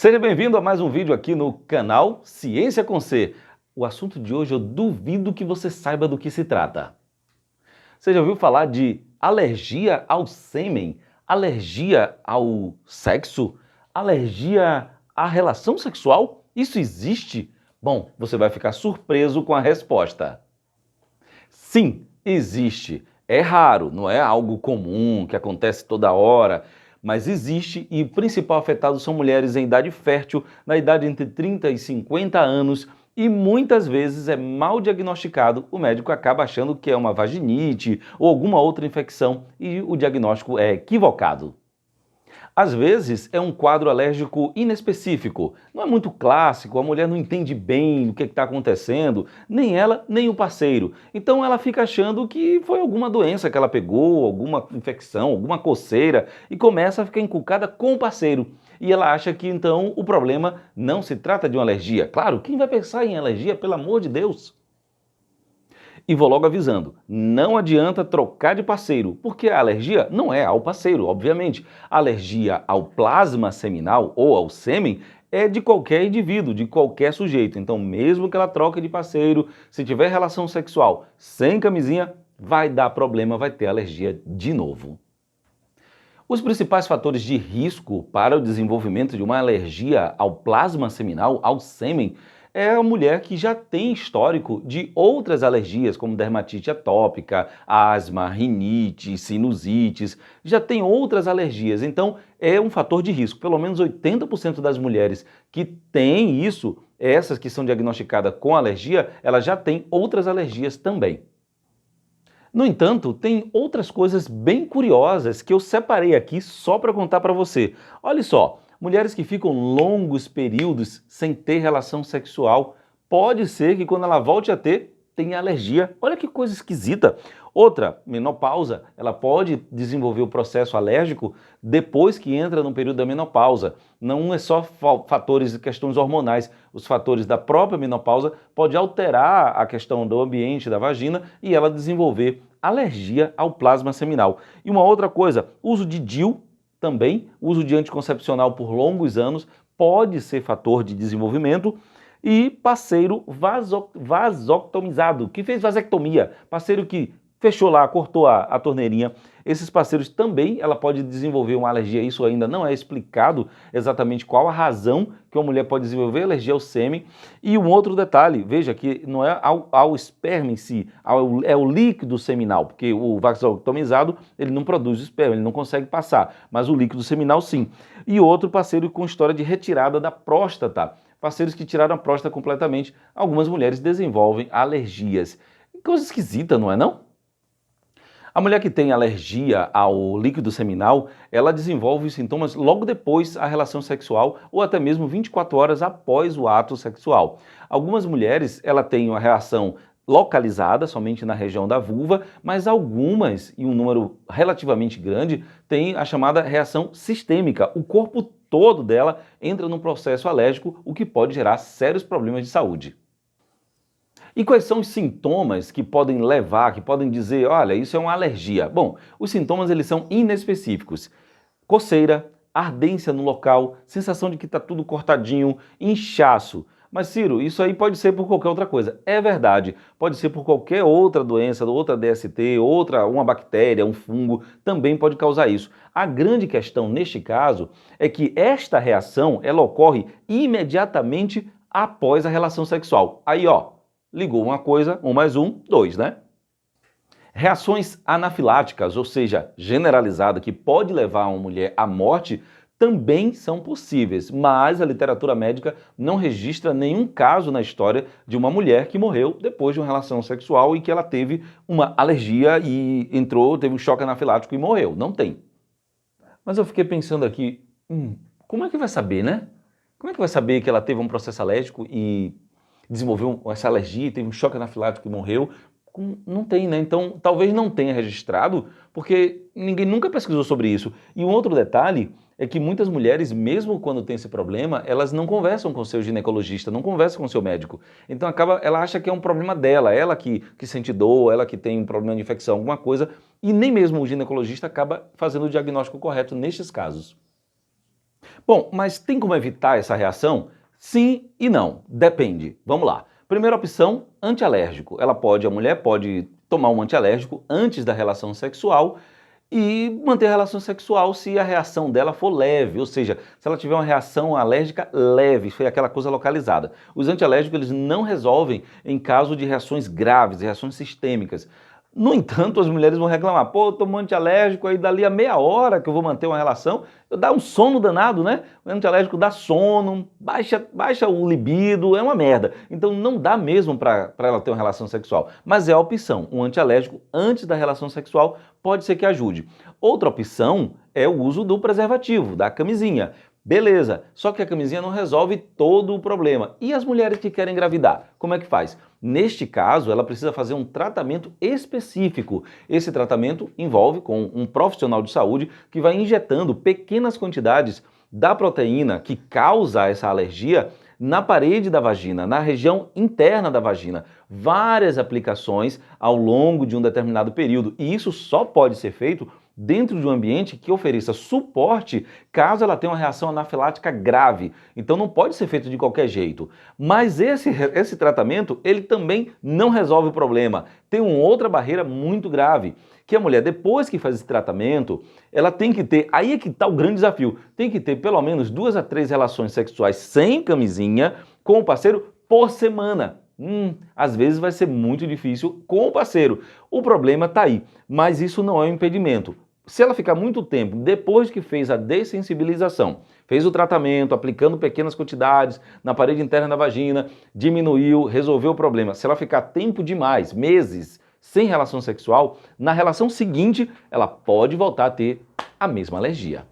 Seja bem-vindo a mais um vídeo aqui no canal Ciência com C. O assunto de hoje eu duvido que você saiba do que se trata. Você já ouviu falar de alergia ao sêmen? Alergia ao sexo? Alergia à relação sexual? Isso existe? Bom, você vai ficar surpreso com a resposta. Sim, existe. É raro, não é algo comum que acontece toda hora, mas existe e o principal afetado são mulheres em idade fértil, na idade entre 30 e 50 anos, e muitas vezes é mal diagnosticado, o médico acaba achando que é uma vaginite ou alguma outra infecção e o diagnóstico é equivocado. Às vezes é um quadro alérgico inespecífico, não é muito clássico, a mulher não entende bem o que está acontecendo, nem ela, nem o parceiro. Então ela fica achando que foi alguma doença que ela pegou, alguma infecção, alguma coceira e começa a ficar encucada com o parceiro. E ela acha que então o problema não se trata de uma alergia. Claro, quem vai pensar em alergia, pelo amor de Deus? E vou logo avisando, não adianta trocar de parceiro, porque a alergia não é ao parceiro, obviamente. A alergia ao plasma seminal ou ao sêmen é de qualquer indivíduo, de qualquer sujeito. Então, mesmo que ela troque de parceiro, se tiver relação sexual sem camisinha, vai dar problema, vai ter alergia de novo. Os principais fatores de risco para o desenvolvimento de uma alergia ao plasma seminal, ao sêmen, é a mulher que já tem histórico de outras alergias, como dermatite atópica, asma, rinite, sinusites, já tem outras alergias. Então, é um fator de risco. Pelo menos 80% das mulheres que têm isso, essas que são diagnosticadas com alergia, elas já têm outras alergias também. No entanto, tem outras coisas bem curiosas que eu separei aqui só para contar para você. Olha só, mulheres que ficam longos períodos sem ter relação sexual, pode ser que quando ela volte a ter, tenha alergia. Olha que coisa esquisita. Outra, menopausa, ela pode desenvolver o processo alérgico depois que entra no período da menopausa. Não é só fatores e questões hormonais, os fatores da própria menopausa podem alterar a questão do ambiente da vagina e ela desenvolver alergia ao plasma seminal. E uma outra coisa, uso de DIU também, uso de anticoncepcional por longos anos pode ser fator de desenvolvimento. E parceiro vasectomizado, que fez vasectomia, parceiro que fechou lá, cortou a torneirinha. Esses parceiros também, ela pode desenvolver uma alergia, isso ainda não é explicado exatamente qual a razão que uma mulher pode desenvolver alergia ao sêmen. E um outro detalhe, veja que não é ao esperma em si, é o líquido seminal, porque o vasectomizado, ele não produz esperma, ele não consegue passar, mas o líquido seminal sim. E outro parceiro com história de retirada da próstata, parceiros que tiraram a próstata completamente, algumas mulheres desenvolvem alergias. Coisa esquisita, não é não? A mulher que tem alergia ao líquido seminal, ela desenvolve os sintomas logo depois da relação sexual ou até mesmo 24 horas após o ato sexual. Algumas mulheres, ela tem uma reação localizada, somente na região da vulva, mas algumas, e um número relativamente grande, tem a chamada reação sistêmica. O corpo todo dela entra num processo alérgico, o que pode gerar sérios problemas de saúde. E quais são os sintomas que podem levar, que podem dizer, olha, isso é uma alergia? Bom, os sintomas eles são inespecíficos. Coceira, ardência no local, sensação de que está tudo cortadinho, inchaço. Mas Ciro, isso aí pode ser por qualquer outra coisa. É verdade, pode ser por qualquer outra doença, outra DST, uma bactéria, um fungo, também pode causar isso. A grande questão neste caso é que esta reação, ela ocorre imediatamente após a relação sexual. Aí, ó, ligou uma coisa, 1 mais 1, 2, né? Reações anafiláticas, ou seja, generalizada, que pode levar uma mulher à morte, também são possíveis, mas a literatura médica não registra nenhum caso na história de uma mulher que morreu depois de uma relação sexual e que ela teve uma alergia e teve um choque anafilático e morreu. Não tem. Mas eu fiquei pensando aqui, como é que vai saber, né? Como é que vai saber que ela teve um processo alérgico e desenvolveu essa alergia, teve um choque anafilático e morreu? Não tem, né? Então, talvez não tenha registrado, porque ninguém nunca pesquisou sobre isso. E um outro detalhe é que muitas mulheres, mesmo quando tem esse problema, elas não conversam com o seu ginecologista, não conversam com o seu médico. Então, ela acha que é um problema dela, ela que sente dor, ela que tem um problema de infecção, alguma coisa, e nem mesmo o ginecologista acaba fazendo o diagnóstico correto nestes casos. Bom, mas tem como evitar essa reação? Sim e não, depende. Vamos lá. Primeira opção, antialérgico. A mulher pode tomar um antialérgico antes da relação sexual e manter a relação sexual se a reação dela for leve, ou seja, se ela tiver uma reação alérgica leve, foi aquela coisa localizada. Os antialérgicos eles não resolvem em caso de reações graves, reações sistêmicas. No entanto, as mulheres vão reclamar, pô, eu tomo antialérgico aí dali a meia hora que eu vou manter uma relação, dá um sono danado, né? O antialérgico dá sono, baixa o libido, é uma merda. Então não dá mesmo para ela ter uma relação sexual. Mas é a opção, um antialérgico antes da relação sexual pode ser que ajude. Outra opção é o uso do preservativo, da camisinha. Beleza, só que a camisinha não resolve todo o problema. E as mulheres que querem engravidar, como é que faz? Neste caso, ela precisa fazer um tratamento específico. Esse tratamento envolve com um profissional de saúde que vai injetando pequenas quantidades da proteína que causa essa alergia na parede da vagina, na região interna da vagina. Várias aplicações ao longo de um determinado período. E isso só pode ser feito dentro de um ambiente que ofereça suporte caso ela tenha uma reação anafilática grave. Então não pode ser feito de qualquer jeito. Mas esse tratamento, ele também não resolve o problema. Tem uma outra barreira muito grave, que a mulher, depois que faz esse tratamento, ela tem que ter, aí é que está o grande desafio, tem que ter pelo menos 2 a 3 relações sexuais sem camisinha com o parceiro por semana. Às vezes vai ser muito difícil com o parceiro. O problema está aí, mas isso não é um impedimento. Se ela ficar muito tempo depois que fez a dessensibilização, fez o tratamento, aplicando pequenas quantidades na parede interna da vagina, diminuiu, resolveu o problema. Se ela ficar tempo demais, meses, sem relação sexual, na relação seguinte ela pode voltar a ter a mesma alergia.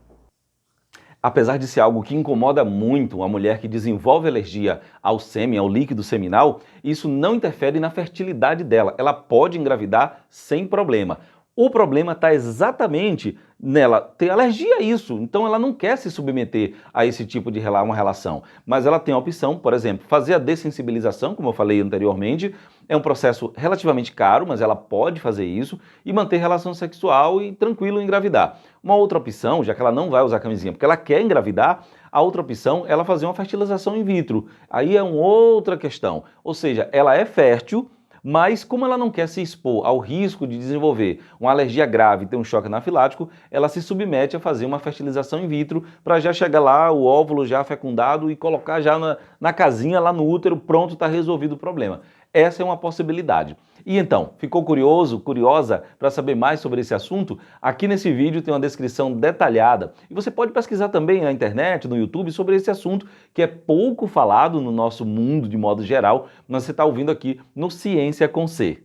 Apesar de ser algo que incomoda muito uma mulher que desenvolve alergia ao sêmen, ao líquido seminal, isso não interfere na fertilidade dela. Ela pode engravidar sem problema. O problema está exatamente nela ter alergia a isso, então ela não quer se submeter a esse tipo de uma relação, mas ela tem a opção, por exemplo, fazer a dessensibilização, como eu falei anteriormente, é um processo relativamente caro, mas ela pode fazer isso e manter relação sexual e tranquilo engravidar. Uma outra opção, já que ela não vai usar camisinha porque ela quer engravidar, a outra opção é ela fazer uma fertilização in vitro. Aí é uma outra questão, ou seja, ela é fértil, mas como ela não quer se expor ao risco de desenvolver uma alergia grave e ter um choque anafilático, ela se submete a fazer uma fertilização in vitro para já chegar lá, o óvulo já fecundado e colocar já na casinha lá no útero, pronto, está resolvido o problema. Essa é uma possibilidade. E então, ficou curioso, curiosa para saber mais sobre esse assunto? Aqui nesse vídeo tem uma descrição detalhada e você pode pesquisar também na internet, no YouTube, sobre esse assunto que é pouco falado no nosso mundo de modo geral, mas você está ouvindo aqui no Ciência com C.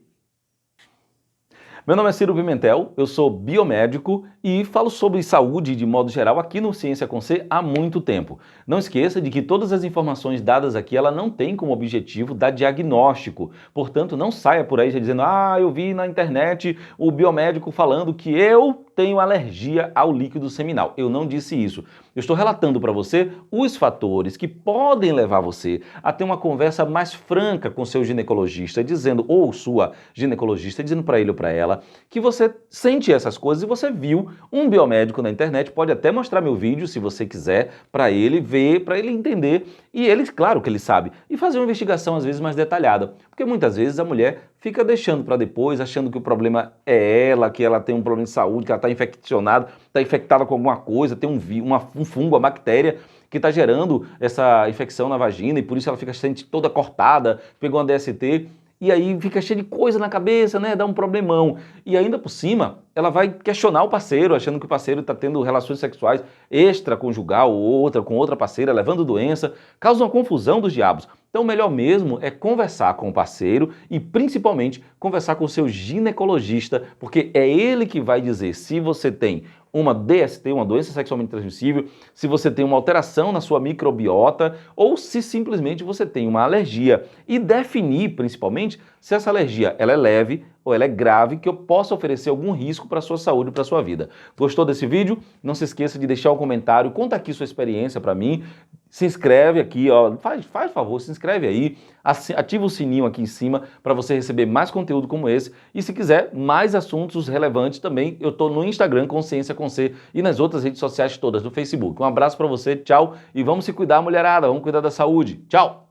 Meu nome é Ciro Pimentel, eu sou biomédico e falo sobre saúde de modo geral aqui no Ciência com C há muito tempo. Não esqueça de que todas as informações dadas aqui, ela não tem como objetivo dar diagnóstico. Portanto, não saia por aí já dizendo, eu vi na internet o biomédico falando que eu tenho alergia ao líquido seminal. Eu não disse isso. Eu estou relatando para você os fatores que podem levar você a ter uma conversa mais franca com seu ginecologista, dizendo, ou sua ginecologista, dizendo para ele ou para ela, que você sente essas coisas e você viu um biomédico na internet, pode até mostrar meu vídeo, se você quiser, para ele ver, para ele entender, e ele, claro que ele sabe, e fazer uma investigação às vezes mais detalhada, porque muitas vezes a mulher fica deixando para depois, achando que o problema é ela, que ela tem um problema de saúde, que ela está infeccionada, está infectada com alguma coisa, tem um fungo, uma bactéria que está gerando essa infecção na vagina e por isso ela fica sente toda cortada, pegou uma DST e aí fica cheia de coisa na cabeça, né? Dá um problemão. E ainda por cima, ela vai questionar o parceiro, achando que o parceiro está tendo relações sexuais extraconjugal ou outra com outra parceira, levando doença, causa uma confusão dos diabos. Então o melhor mesmo é conversar com o parceiro e principalmente conversar com o seu ginecologista, porque é ele que vai dizer se você tem uma DST, uma doença sexualmente transmissível, se você tem uma alteração na sua microbiota ou se simplesmente você tem uma alergia e definir principalmente se essa alergia ela é leve ou ela é grave, que eu possa oferecer algum risco para a sua saúde e para a sua vida. Gostou desse vídeo? Não se esqueça de deixar um comentário, conta aqui sua experiência para mim. se inscreve aqui, ó, faz favor, se inscreve aí, ativa o sininho aqui em cima para você receber mais conteúdo como esse. E se quiser mais assuntos relevantes também, eu tô no Instagram Consciência com C e nas outras redes sociais todas, no Facebook. Um abraço para você, tchau, e vamos se cuidar, mulherada, vamos cuidar da saúde. Tchau!